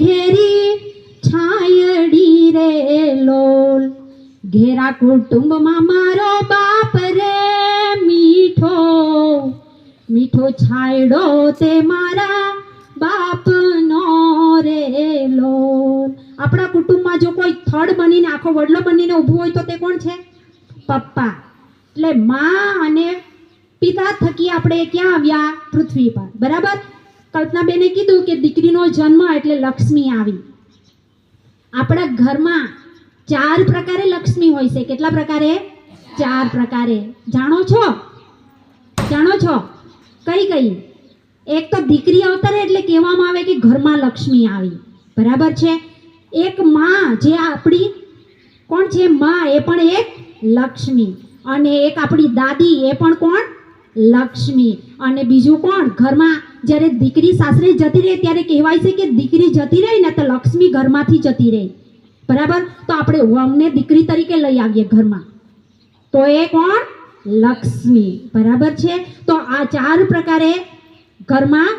ઘેરી છાયડી રે લોલ, ઘેરા કુટુંબમાં મારો બાપ રે મીઠો, મીઠો છાયડો તે મારા બાપનો રે લોલ. આપણા કુટુંબમાં જો કોઈ થડ બનીને આખો વડલો બનીને ઊભું હોય તો તે કોણ છે? પપ્પા. એટલે માં અને પિતા થકી આપણે ક્યાં આવ્યા? પૃથ્વી પર. બરાબર. કલ્પનાબેને કીધું કે દીકરીનો જન્મ એટલે લક્ષ્મી આવી. આપણા ઘરમાં 4 પ્રકારે લક્ષ્મી હોય છે. કેટલા પ્રકારે? 4 પ્રકારે. જાણો છો? જાણો છો? કઈ કઈ? એક તો દીકરી અવતરે એટલે કહેવામાં આવે કે ઘરમાં લક્ષ્મી આવી. બરાબર છે. એક માં જે આપણી કોણ છે? માં એ પણ એક લક્ષ્મી. અને એક આપણી દાદી એ પણ કોણ? લક્ષ્મી. અને બીજું કોણ? ઘરમાં જ્યારે દીકરી સાસરે જતી રહે ત્યારે કહેવાય છે કે દીકરી જતી રહી ને તો લક્ષ્મી ઘરમાંથી જતી રહી. બરાબર. તો આપણે વહુને દીકરી તરીકે લઈ આવીએ ઘરમાં તો એ કોણ? લક્ષ્મી. બરાબર છે. તો આ 4 પ્રકારે ઘરમાં